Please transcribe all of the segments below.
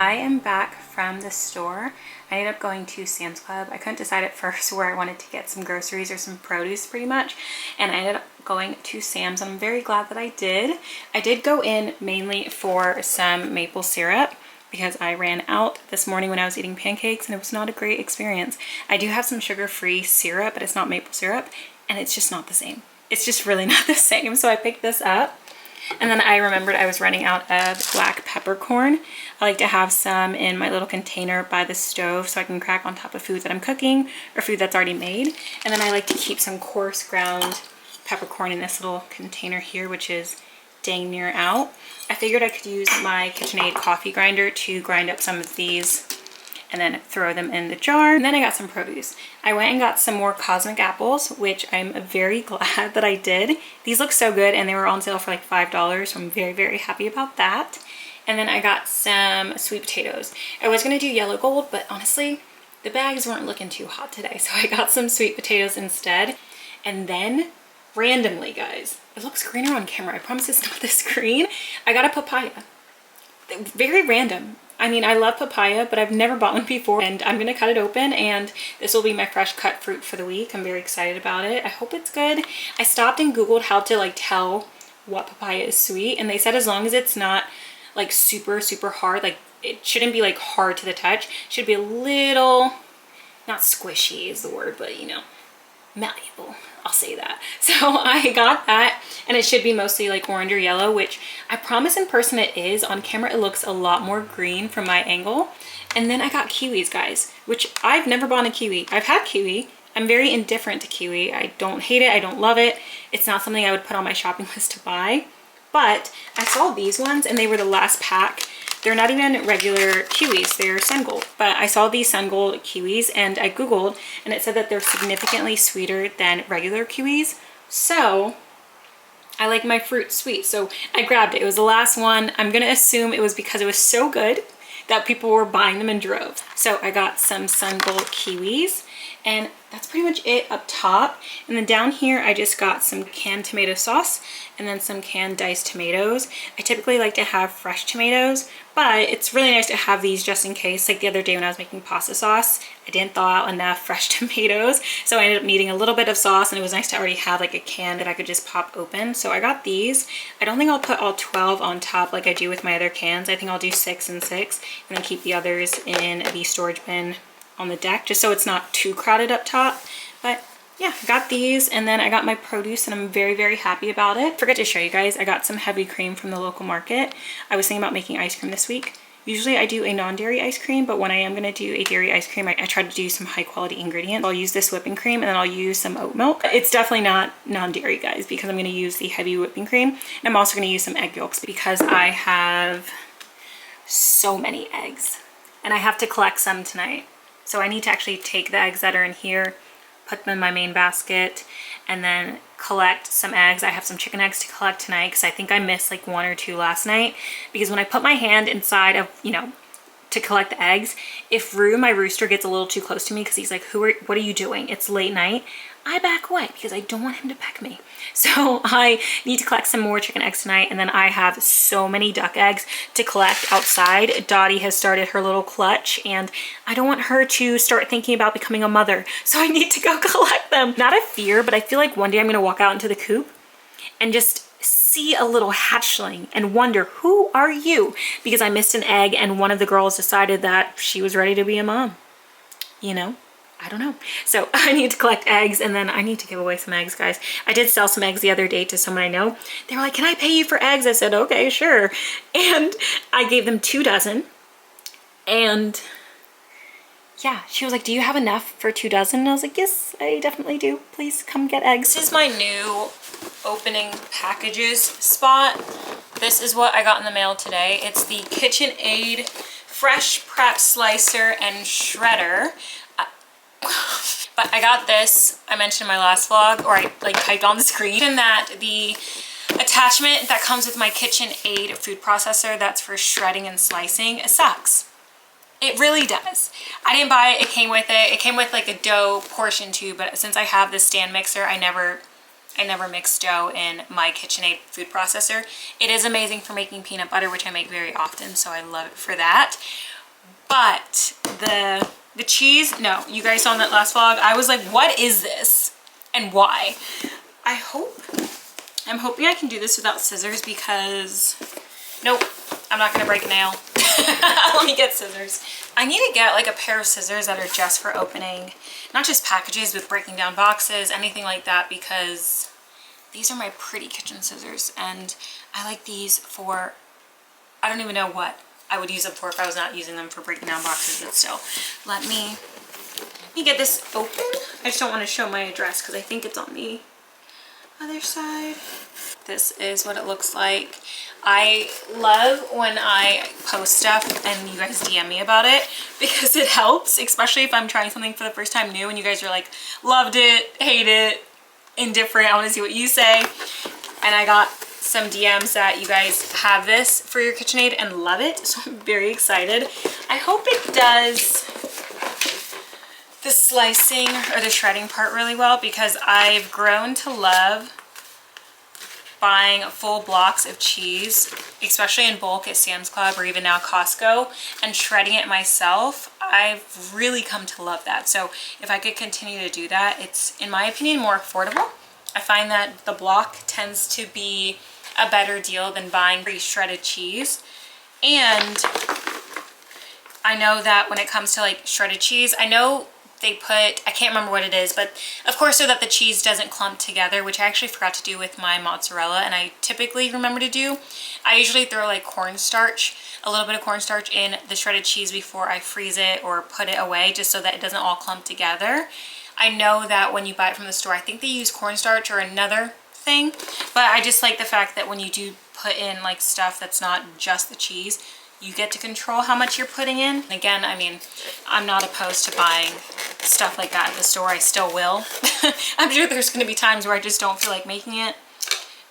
I am back from the store. I ended up going to Sam's Club. I couldn't decide at first where I wanted to get some groceries or some produce pretty much, and I ended up going to Sam's, and I'm very glad that I did. I did go in mainly for some maple syrup because I ran out this morning when I was eating pancakes and it was not a great experience. I do have some sugar-free syrup, but it's not maple syrup, and it's just not the same. It's just really not the same, so I picked this up. And then I remembered I was running out of black peppercorn. I like to have some in my little container by the stove so I can crack on top of food that I'm cooking or food that's already made. And then I like to keep some coarse ground peppercorn in this little container here, which is dang near out. I figured I could use my KitchenAid coffee grinder to grind up some of these and then throw them in the jar. And then I got some produce. I went and got some more cosmic apples, which I'm very glad that I did. These look so good and they were on sale for like $5, so I'm very, very happy about that. And then I got some sweet potatoes. I was gonna do yellow gold, but honestly, the bags weren't looking too hot today, so I got some sweet potatoes instead. And then, randomly guys, it looks greener on camera, I promise it's not this green, I got a papaya. Very random. I mean, I love papaya, but I've never bought one before, and I'm gonna cut it open, and this will be my fresh cut fruit for the week. I'm very excited about it. I hope it's good. I stopped and Googled how to like tell what papaya is sweet, and they said as long as it's not like super, super hard, like it shouldn't be like hard to the touch. It should be a little, not squishy is the word, but you know, malleable. I'll say that. So I got that, and it should be mostly like orange or yellow, which I promise in person it is. On camera it looks a lot more green from my angle. And then I got kiwis, guys, which I've never bought a kiwi. I've had kiwi. I'm very indifferent to kiwi. I don't hate it. I don't love it. It's not something I would put on my shopping list to buy. But I saw these ones and they were the last pack. They're not even regular kiwis, they're sun gold. But I saw these sun gold kiwis and I Googled and it said that they're significantly sweeter than regular kiwis. So I like my fruit sweet, so I grabbed it. It was the last one. I'm gonna assume it was because it was so good that people were buying them in droves. So I got some sun gold kiwis, and that's pretty much it up top. And then down here I just got some canned tomato sauce and then some canned diced tomatoes. I typically like to have fresh tomatoes, but it's really nice to have these just in case. Like the other day when I was making pasta sauce, I didn't thaw out enough fresh tomatoes, so I ended up needing a little bit of sauce, and it was nice to already have like a can that I could just pop open. So I got these. I don't think I'll put all 12 on top like I do with my other cans. I think I'll do 6 and 6 and then keep the others in the storage bin on the deck, just so it's not too crowded up top. But yeah, I got these, and then I got my produce, and I'm very, very happy about it. Forgot to show you guys, I got some heavy cream from the local market. I was thinking about making ice cream this week. Usually I do a non-dairy ice cream, but when I am going to do a dairy ice cream, I try to do some high quality ingredients. I'll use this whipping cream, and then I'll use some oat milk. It's definitely not non-dairy, guys, because I'm going to use the heavy whipping cream. And I'm also going to use some egg yolks because I have so many eggs, and I have to collect some tonight. So I need to actually take the eggs that are in here, put them in my main basket, and then collect some eggs. I have some chicken eggs to collect tonight because I think I missed like 1 or 2 last night, because when I put my hand inside of, you know, to collect the eggs, if Rue, my rooster, gets a little too close to me because he's like, what are you doing? It's late night. I back away because I don't want him to peck me. So I need to collect some more chicken eggs tonight, and then I have so many duck eggs to collect outside. Dottie has started her little clutch, and I don't want her to start thinking about becoming a mother, so I need to go collect them. Not a fear, but I feel like one day I'm gonna walk out into the coop and just see a little hatchling and wonder, who are you? Because I missed an egg and one of the girls decided that she was ready to be a mom, you know? I don't know. So I need to collect eggs, and then I need to give away some eggs, guys. I did sell some eggs the other day to someone I know. They were like, can I pay you for eggs? I said, okay, sure. And I gave them 2 dozen. And yeah, she was like, do you have enough for 2 dozen? And I was like, yes, I definitely do. Please come get eggs. This is my new opening packages spot. This is what I got in the mail today. It's the KitchenAid Fresh Prep Slicer and Shredder. But I got this, I mentioned in my last vlog, or I like typed on the screen, and that the attachment that comes with my KitchenAid food processor that's for shredding and slicing, it sucks. It really does. I didn't buy it, it came with it. It came with like a dough portion too, but since I have this stand mixer, I never I never mix dough in my KitchenAid food processor. It is amazing for making peanut butter, which I make very often, so I love it for that. But the cheese, no, you guys saw in that last vlog, I was like, what is this and why? I'm hoping I can do this without scissors because, nope, I'm not gonna break a nail. Let me get scissors. I need to get like a pair of scissors that are just for opening, not just packages, but breaking down boxes, anything like that, because these are my pretty kitchen scissors and I like these for, I don't even know what I would use them for if I was not using them for breaking down boxes, but still. Let me get this open. I just don't want to show my address because I think it's on the other side. This is what it looks like. I love when I post stuff and you guys DM me about it because it helps, especially if I'm trying something for the first time new and you guys are like, loved it, hate it, indifferent, I want to see what you say. And I got some DMs that you guys have this for your KitchenAid and love it, so I'm very excited. I hope it does the slicing or the shredding part really well because I've grown to love buying full blocks of cheese, especially in bulk at Sam's Club or even now Costco, and shredding it myself. I've really come to love that. So if I could continue to do that, it's, in my opinion, more affordable. I find that the block tends to be a better deal than buying pre-shredded cheese. And I know that when it comes to like shredded cheese, I know they put, I can't remember what it is, but of course so that the cheese doesn't clump together, which I actually forgot to do with my mozzarella and I typically remember to do. I usually throw like cornstarch, a little bit of cornstarch in the shredded cheese before I freeze it or put it away, just so that it doesn't all clump together. I know that when you buy it from the store, I think they use cornstarch or another thing, but I just like the fact that when you do put in like stuff that's not just the cheese, you get to control how much you're putting in. And again, I mean, I'm not opposed to buying stuff like that at the store. I still will. I'm sure there's going to be times where I just don't feel like making it,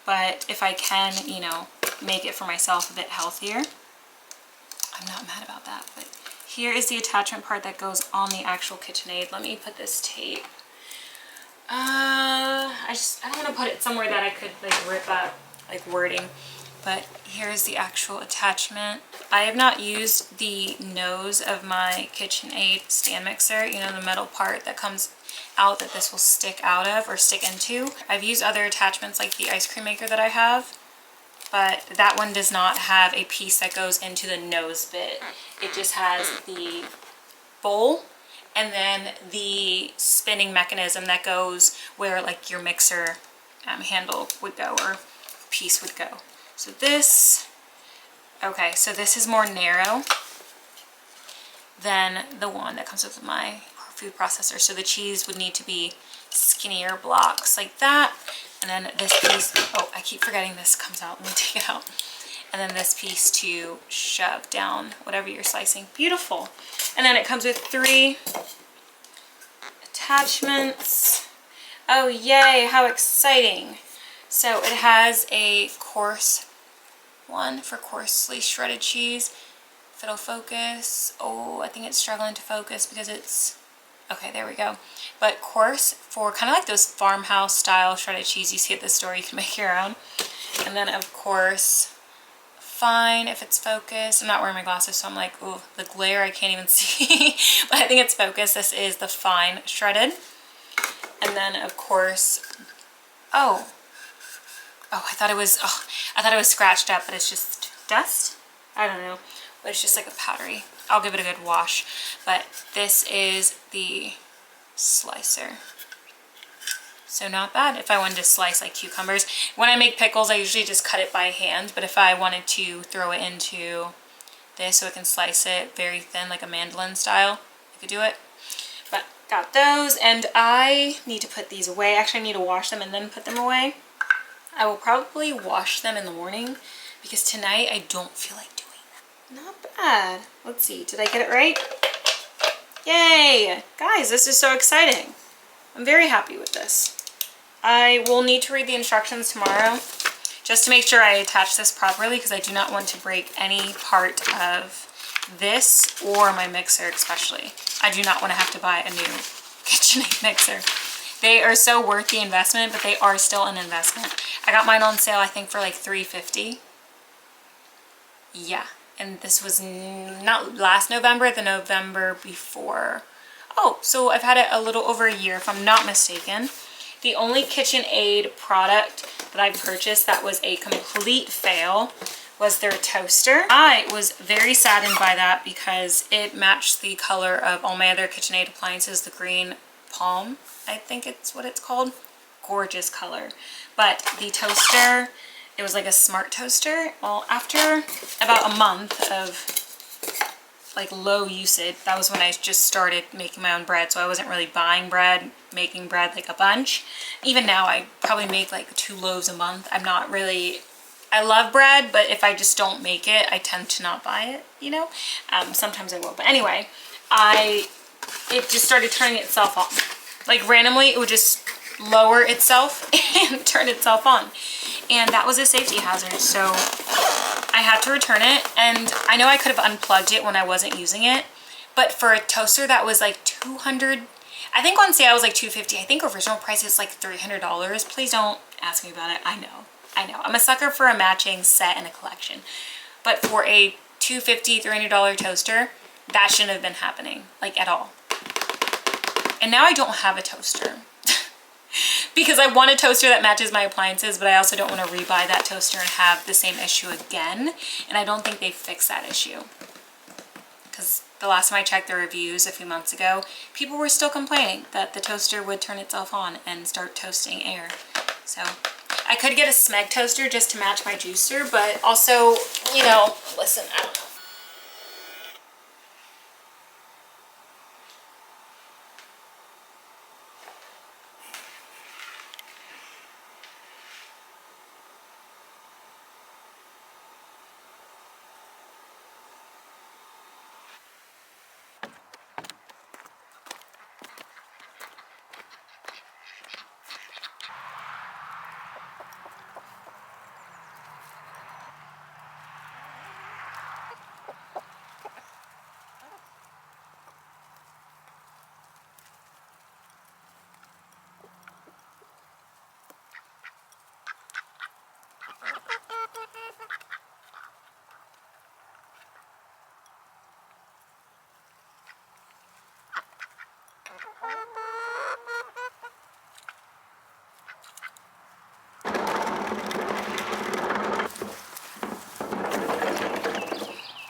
but if I can, you know, make it for myself a bit healthier, I'm not mad about that. But here is the attachment part that goes on the actual KitchenAid. Let me put this tape. I don't want to put it somewhere that I could like rip up like wording, but here's the actual attachment. I have not used the nose of my KitchenAid stand mixer, you know, the metal part that comes out that this will stick out of or stick into. I've used other attachments like the ice cream maker that I have, but that one does not have a piece that goes into the nose bit. It just has the bowl and then the spinning mechanism that goes where like your mixer handle would go or piece would go. So this, okay, so this is more narrow than the one that comes with my food processor. So the cheese would need to be skinnier blocks like that. And then this piece, oh, I keep forgetting this comes out. Let me take it out. And then this piece to shove down whatever you're slicing. Beautiful. And then it comes with 3 attachments. Oh, yay, how exciting. So it has a coarse one for coarsely shredded cheese. If it'll focus. Oh, I think it's struggling to focus because it's, okay, there we go. But coarse for kind of like those farmhouse style shredded cheese you see at the store, you can make your own. And then of course, fine if it's focused. I'm not wearing my glasses, so I'm like, ooh, the glare I can't even see. But I think it's focused. This is the fine shredded. And then of course, oh, I thought it was scratched up, but it's just dust. I don't know, but it's just like a powdery. I'll give it a good wash. But this is the slicer. So not bad if I wanted to slice like cucumbers. When I make pickles, I usually just cut it by hand, but if I wanted to throw it into this so I can slice it very thin, like a mandolin style, I could do it. But got those, and I need to put these away. Actually, I need to wash them and then put them away. I will probably wash them in the morning because tonight I don't feel like doing that. Not bad. Let's see, did I get it right? Yay! Guys, this is so exciting. I'm very happy with this. I will need to read the instructions tomorrow just to make sure I attach this properly because I do not want to break any part of this or my mixer especially. I do not want to have to buy a new KitchenAid mixer. They are so worth the investment, but they are still an investment. I got mine on sale, I think for like $3.50. Yeah, and this was not last November, the November before. Oh, so I've had it a little over a year if I'm not mistaken. The only KitchenAid product that I purchased that was a complete fail was their toaster. I was very saddened by that because it matched the color of all my other KitchenAid appliances, the green palm, I think it's what it's called. Gorgeous color. But the toaster, it was like a smart toaster. Well, after about a month of like low usage, that was when I just started making my own bread, so I wasn't really buying bread, making bread like a bunch. Even now I probably make like 2 loaves a month. I'm not really, I love bread, but if I just don't make it, I tend to not buy it, you know. Sometimes I will, but anyway, it just started turning itself on. Like randomly it would just lower itself and turn itself on, and that was a safety hazard, so I had to return it. And I know I could have unplugged it when I wasn't using it, but for a toaster that was like 200, I think on sale it was like $250. I think original price is like $300. Please don't ask me about it. I know I'm a sucker for a matching set and a collection, but for a $250, $300 toaster, that shouldn't have been happening like at all. And now I don't have a toaster because I want a toaster that matches my appliances, but I also don't want to rebuy that toaster and have the same issue again. And I don't think they fixed that issue, because the last time I checked the reviews a few months ago, people were still complaining that the toaster would turn itself on and start toasting air. So I could get a Smeg toaster just to match my juicer, but also, you know, listen, I don't know.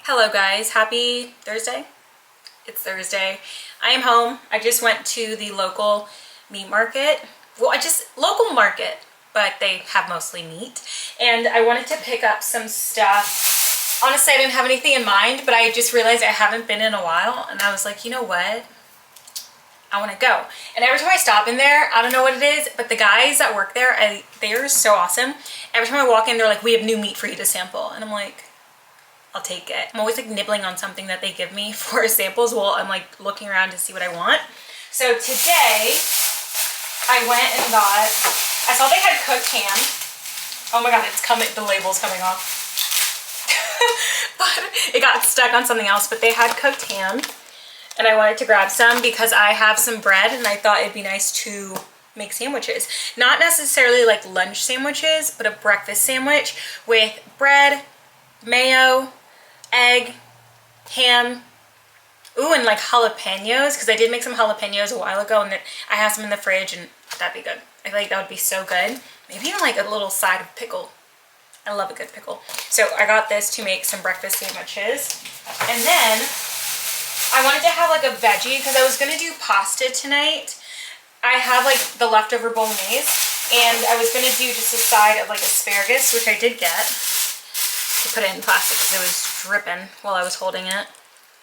Hello guys, happy Thursday. It's Thursday. I am home. I just went to the local meat market. Well, local market, but they have mostly meat. And I wanted to pick up some stuff. Honestly, I didn't have anything in mind, but I just realized I haven't been in a while. And I was like, you know what? I want to go. And every time I stop in there, I don't know what it is, but the guys that work there, they are so awesome. Every time I walk in, they're like, we have new meat for you to sample. And I'm like, I'll take it. I'm always like nibbling on something that they give me for samples while I'm like looking around to see what I want. So today I went and I saw they had cooked ham. Oh my God, it's coming, the label's coming off. But it got stuck on something else, but they had cooked ham and I wanted to grab some because I have some bread and I thought it'd be nice to make sandwiches. Not necessarily like lunch sandwiches, but a breakfast sandwich with bread, mayo, egg, ham, ooh, and like jalapenos, because I did make some jalapenos a while ago and I have some in the fridge and that'd be good. I feel like that would be so good. Maybe even like a little side of pickle. I love a good pickle. So I got this to make some breakfast sandwiches. And then I wanted to have like a veggie because I was gonna do pasta tonight. I have like the leftover bolognese and I was gonna do just a side of like asparagus, which I did get. To put it in plastic because it was dripping while I was holding it.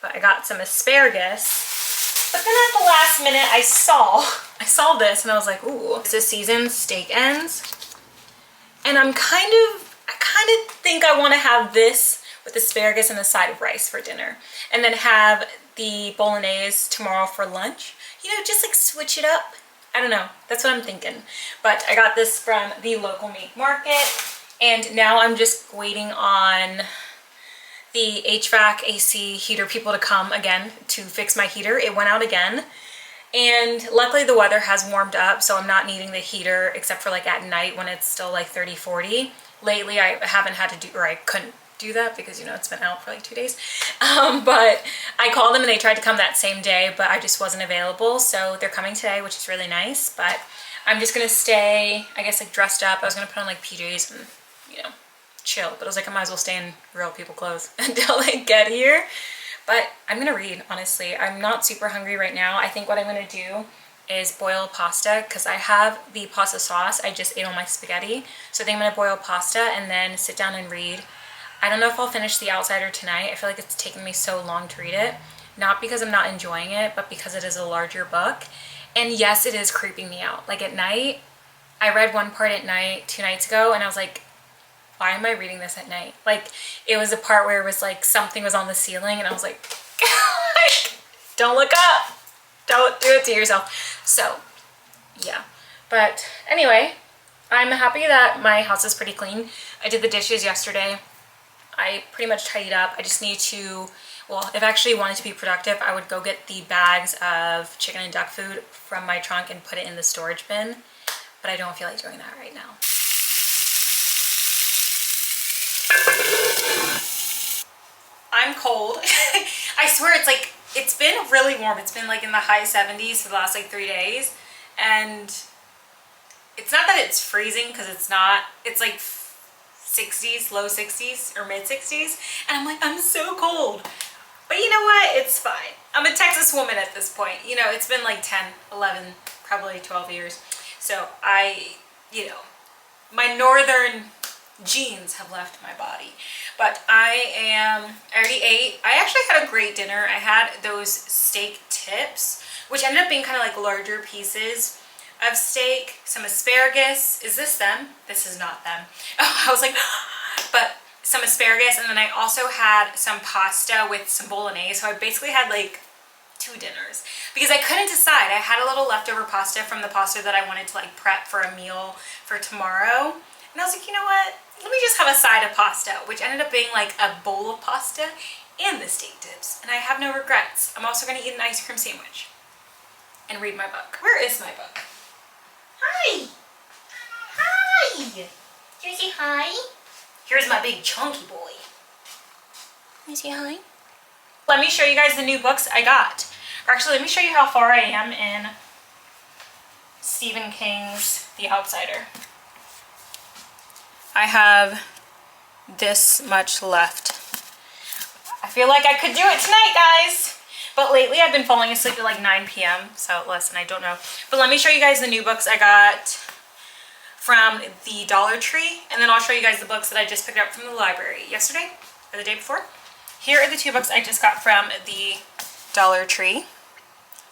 But I got some asparagus. But then at the last minute I saw this and I was like, ooh, it's a seasoned steak ends. And I kind of think I want to have this with asparagus and a side of rice for dinner. And then have the bolognese tomorrow for lunch. You know, just like switch it up. I don't know. That's what I'm thinking. But I got this from the local meat market. And now I'm just waiting on the HVAC AC heater people to come again to fix my heater. It went out again. And luckily the weather has warmed up, so I'm not needing the heater except for like at night when it's still like 30, 40. Lately I haven't had to do, or I couldn't do that because, you know, it's been out for like 2 days. But I called them and they tried to come that same day, but I just wasn't available. So they're coming today, which is really nice. But I'm just gonna stay, I guess, like dressed up. I was gonna put on like PJs and, you know, chill. But I was like, I might as well stay in real people clothes until they get here. But I'm gonna read, honestly. I'm not super hungry right now. I think what I'm gonna do is boil pasta because I have the pasta sauce. I just ate all my spaghetti. So I think I'm gonna boil pasta and then sit down and read. I don't know if I'll finish The Outsider tonight. I feel like it's taken me so long to read it. Not because I'm not enjoying it, but because it is a larger book. And yes, it is creeping me out. Like at night, I read one part at night 2 nights ago and I was like, why am I reading this at night? Like it was a part where it was like something was on the ceiling and I was like, don't look up. Don't do it to yourself. So yeah, but anyway, I'm happy that my house is pretty clean. I did the dishes yesterday. I pretty much tidied up. I just need to, well, if I actually wanted to be productive, I would go get the bags of chicken and duck food from my trunk and put it in the storage bin, but I don't feel like doing that right now. I'm cold. I swear it's like, it's been really warm. It's been like in the high 70s for the last like 3 days. And it's not that it's freezing because it's not. It's like 60s, low 60s or mid 60s. And I'm like, I'm so cold. But you know what? It's fine. I'm a Texas woman at this point. You know, it's been like 10, 11, probably 12 years. So you know, my northern genes have left my body. But I already ate. I actually had a great dinner. I had those steak tips, which ended up being kind of like larger pieces of steak, some asparagus. Is this them? This is not them. Oh, I was like, but some asparagus, and then I also had some pasta with some bolognese. So I basically had like 2 dinners because I couldn't decide. I had a little leftover pasta from the pasta that I wanted to like prep for a meal for tomorrow. And I was like, you know what? Let me just have a side of pasta, which ended up being like a bowl of pasta and the steak tips. And I have no regrets. I'm also going to eat an ice cream sandwich and read my book. Where is my book? Hi! Hi! Can you say hi? Here's my big chunky boy. Can you say hi? Let me show you guys the new books I got. Or actually, let me show you how far I am in Stephen King's The Outsider. I have this much left. I feel like I could do it tonight, guys. But lately I've been falling asleep at like 9 p.m. So listen, I don't know. But let me show you guys the new books I got from the Dollar Tree. And then I'll show you guys the books that I just picked up from the library yesterday or the day before. Here are the 2 books I just got from the Dollar Tree.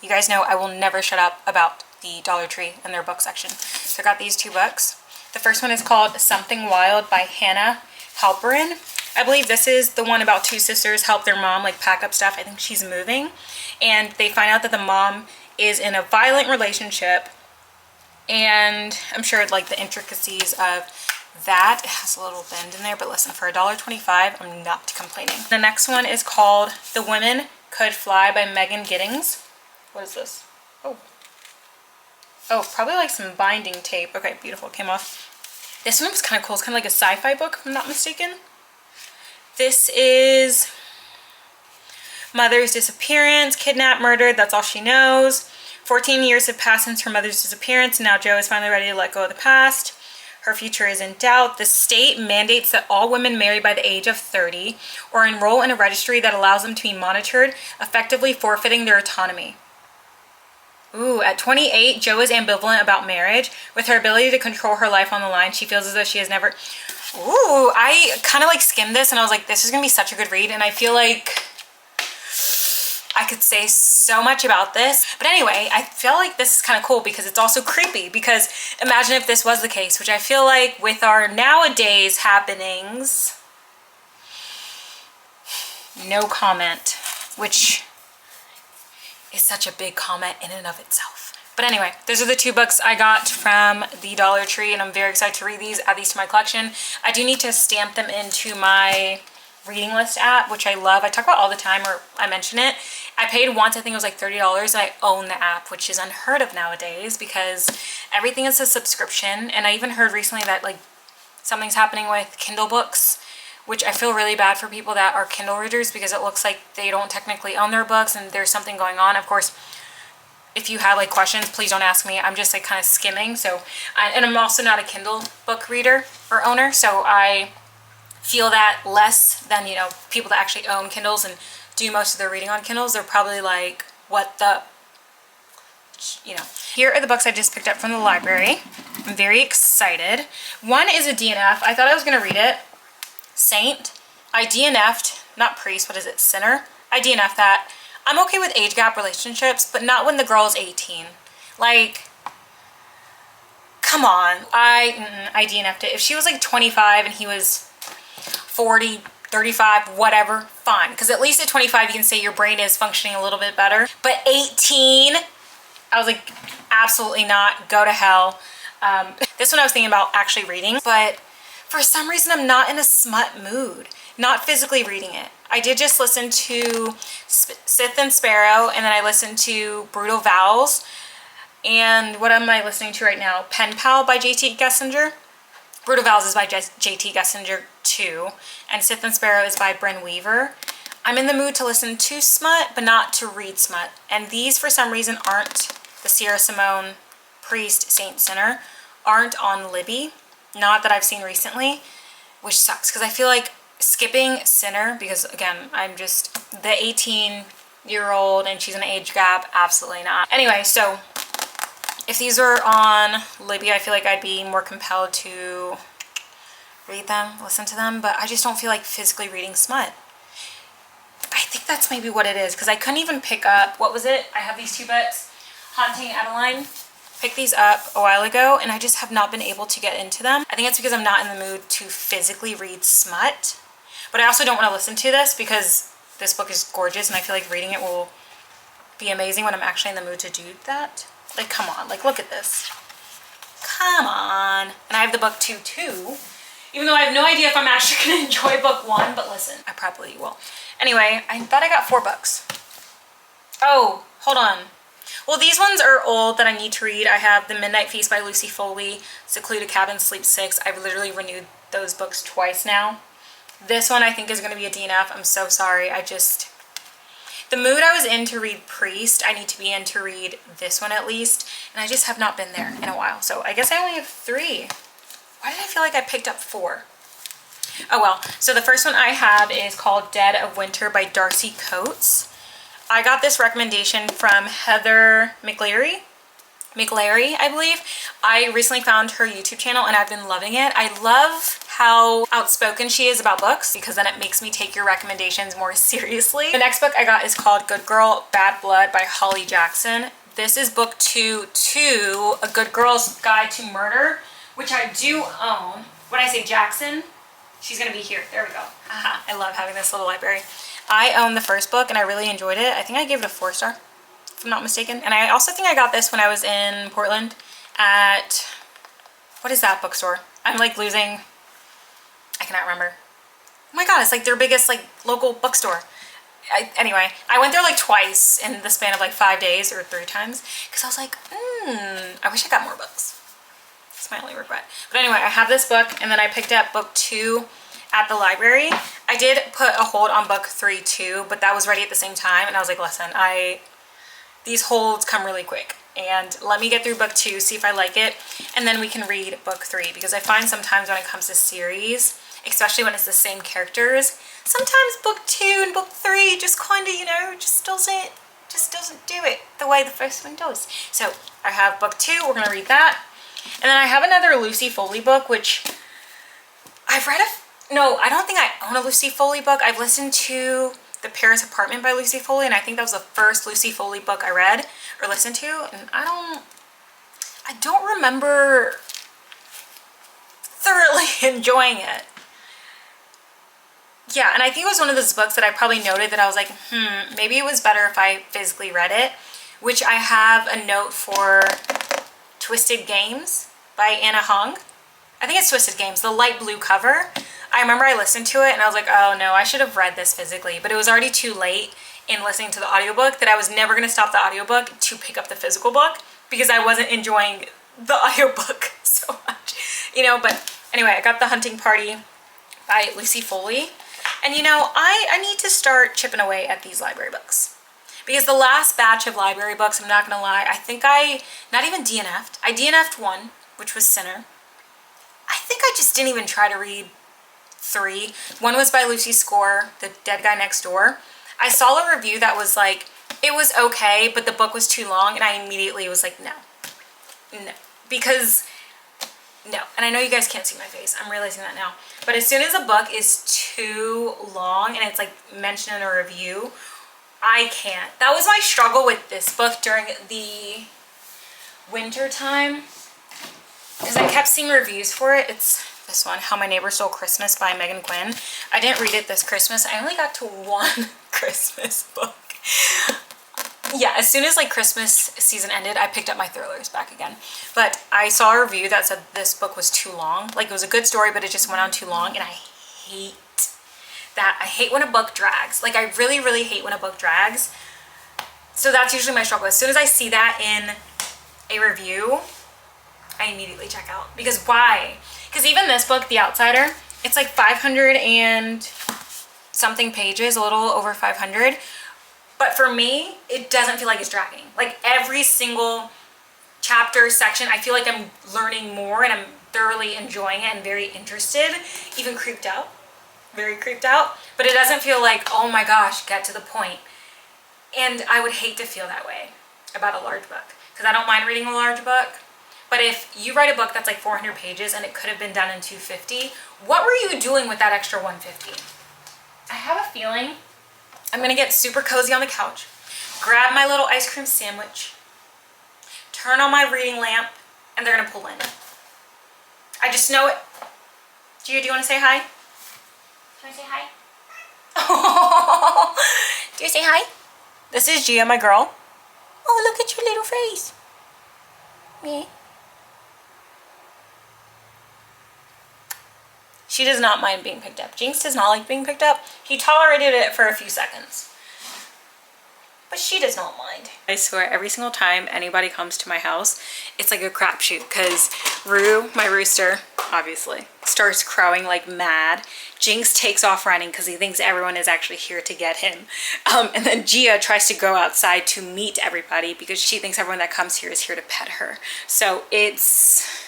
You guys know I will never shut up about the Dollar Tree and their book section. So I got these 2 books. The first one is called Something Wild by Hannah Halperin. I believe this is the one about 2 sisters help their mom like pack up stuff. I think she's moving. And they find out that the mom is in a violent relationship. And I'm sure like the intricacies of that. It has a little bend in there. But listen, for $1.25, I'm not complaining. The next one is called The Women Could Fly by Megan Giddings. What is this? Oh, probably like some binding tape. Okay, beautiful. It came off. This one was kind of cool. It's kind of like a sci-fi book, if I'm not mistaken. This is Mother's Disappearance, Kidnapped, Murdered, That's All She Knows. 14 years have passed since her mother's disappearance, and now Jo is finally ready to let go of the past. Her future is in doubt. The state mandates that all women marry by the age of 30 or enroll in a registry that allows them to be monitored, effectively forfeiting their autonomy. Ooh, at 28, Jo is ambivalent about marriage. With her ability to control her life on the line, she feels as though she has never... Ooh, I kind of like skimmed this and I was like, this is going to be such a good read. And I feel like I could say so much about this. But anyway, I feel like this is kind of cool because it's also creepy. Because imagine if this was the case, which I feel like with our nowadays happenings, no comment, which is such a big comment in and of itself. But anyway, those are the 2 books I got from the Dollar Tree, and I'm very excited to read these, add these to my collection. I do need to stamp them into my reading list app, which I love. I talk about all the time, or I mention it. I paid once, I think it was like $30, and I own the app, which is unheard of nowadays because everything is a subscription. And I even heard recently that like something's happening with Kindle books, which I feel really bad for people that are Kindle readers because it looks like they don't technically own their books and there's something going on. Of course, if you have like questions, please don't ask me. I'm just like kind of skimming. And I'm also not a Kindle book reader or owner, so I feel that less than, you know, people that actually own Kindles and do most of their reading on Kindles. They're probably like, what the, you know. Here are the books I just picked up from the library. I'm very excited. One is a DNF. I thought I was gonna read it. Saint. I DNF'd, not priest, what is it, sinner? I DNF'd that. I'm okay with age gap relationships, but not when the girl is 18. Like, come on. I DNF'd it. If she was like 25 and he was 40, 35, whatever, fine. Because at least at 25 you can say your brain is functioning a little bit better. But 18, I was like, absolutely not. Go to hell. This one I was thinking about actually reading, but for some reason I'm not in a smut mood. Not physically reading it. I did just listen to Scythe and Sparrow, and then I listened to Brutal Vows. And what am I listening to right now? Pen Pal by J.T. Gessinger. Brutal Vows is by J.T. Gessinger too, and Scythe and Sparrow is by Bryn Weaver. I'm in the mood to listen to smut, but not to read smut. And these, for some reason, aren't the Sierra Simone Priest Saint Sinner, aren't on Libby. Not that I've seen recently, which sucks because I feel like skipping Sinner, because again, I'm just the 18-year-old and she's an age gap, absolutely not. Anyway, so if these were on Libby, I feel like I'd be more compelled to read them, listen to them, but I just don't feel like physically reading smut. I think that's maybe what it is, because I couldn't even pick up, what was it? I have these two books, Haunting Adeline. Picked these up a while ago and I just have not been able to get into them. I think it's because I'm not in the mood to physically read smut, but I also don't want to listen to this because this book is gorgeous and I feel like reading it will be amazing when I'm actually in the mood to do that. Like, come on, like, look at this. Come on. And I have the book 2 too, even though I have no idea if I'm actually going to enjoy book 1, but listen, I probably will. Anyway, I thought I got 4 books. Oh, hold on. Well, these ones are old that I need to read. I have The Midnight Feast by Lucy Foley, Secluded Cabin, Sleep 6. I've literally renewed those books twice now. This one I think is going to be a DNF. I'm so sorry. The mood I was in to read Priest, I need to be in to read this one at least. And I just have not been there in a while. So I guess I only have 3. Why did I feel like I picked up 4? Oh well. So the first one I have is called Dead of Winter by Darcy Coates. I got this recommendation from Heather McLary, I believe. I recently found her YouTube channel and I've been loving it. I love how outspoken she is about books because then it makes me take your recommendations more seriously. The next book I got is called Good Girl, Bad Blood by Holly Jackson. This is book 2 to A Good Girl's Guide to Murder, which I do own. When I say Jackson, she's gonna be here. There we go. Aha, I love having this little library. I own the first book and I really enjoyed it. I think I gave it a 4-star, if I'm not mistaken. And I also think I got this when I was in Portland at, what is that bookstore? I'm like losing, I cannot remember. Oh my god, it's like their biggest like local bookstore. Anyway, I went there like twice in the span of like 5 days or 3 times because I was like, I wish I got more books. That's my only regret. But anyway, I have this book and then I picked up book 2 at the library. I did put a hold on book 3 too, but that was ready at the same time and I was like, listen, these holds come really quick and let me get through book 2, see if I like it, and then we can read book 3 because I find sometimes when it comes to series, especially when it's the same characters, sometimes book 2 and book 3 just kind of, you know, just doesn't do it the way the first one does. So I have book 2, we're gonna read that. And then I have another Lucy Foley book, which I've read no, I don't think I own a Lucy Foley book. I've listened to The Paris Apartment by Lucy Foley, and I think that was the first Lucy Foley book I read or listened to, and I don't remember thoroughly enjoying it. Yeah, and I think it was one of those books that I probably noted that I was like, maybe it was better if I physically read it, which I have a note for Twisted Games by Anna Hung. I think it's Twisted Games, the light blue cover. I remember I listened to it and I was like, oh no, I should have read this physically, but it was already too late in listening to the audiobook that I was never gonna stop the audiobook to pick up the physical book because I wasn't enjoying the audiobook so much, you know. But anyway, I got The Hunting Party by Lucy Foley. And you know, I need to start chipping away at these library books. Because the last batch of library books, I'm not gonna lie, I think not even DNF'd. I DNF'd one, which was Sinner. I think I just didn't even try to read 3. One was by Lucy Score, The Dead Guy Next Door. I saw a review that was like, it was okay, but the book was too long, and I immediately was like, no. No. Because, no. And I know you guys can't see my face. I'm realizing that now. But as soon as a book is too long, and it's like mentioned in a review, I can't. That was my struggle with this book during the winter time. Because I kept seeing reviews for it. It's this one, How My Neighbor Stole Christmas by Megan Quinn. I didn't read it this Christmas. I only got to one Christmas book. Yeah, as soon as like Christmas season ended, I picked up my thrillers back again. But I saw a review that said this book was too long. Like, it was a good story, but it just went on too long, and I hate that. I hate when a book drags. Like, I really, really hate when a book drags. So that's usually my struggle. As soon as I see that in a review, I immediately check out. Because why? Because even this book, The Outsider, it's like 500 and something pages, a little over 500. But for me, it doesn't feel like it's dragging. Like, every single chapter, section, I feel like I'm learning more and I'm thoroughly enjoying it and very interested, even creeped out, very creeped out. But it doesn't feel like, oh my gosh, get to the point. And I would hate to feel that way about a large book, because I don't mind reading a large book. But if you write a book that's like 400 pages and it could have been done in 250, what were you doing with that extra 150? I have a feeling I'm gonna get super cozy on the couch, grab my little ice cream sandwich, turn on my reading lamp, and they're gonna pull in. I just know it. Gia, do you wanna say hi? Do you wanna say hi? Oh, do you say hi? This is Gia, my girl. Oh, look at your little face. Me. She does not mind being picked up. Jinx does not like being picked up. He tolerated it for a few seconds, but she does not mind. I swear, every single time anybody comes to my house, it's like a crapshoot, because Rue, my rooster, obviously, starts crowing like mad. Jinx takes off running because he thinks everyone is actually here to get him. And then Gia tries to go outside to meet everybody because she thinks everyone that comes here is here to pet her. So it's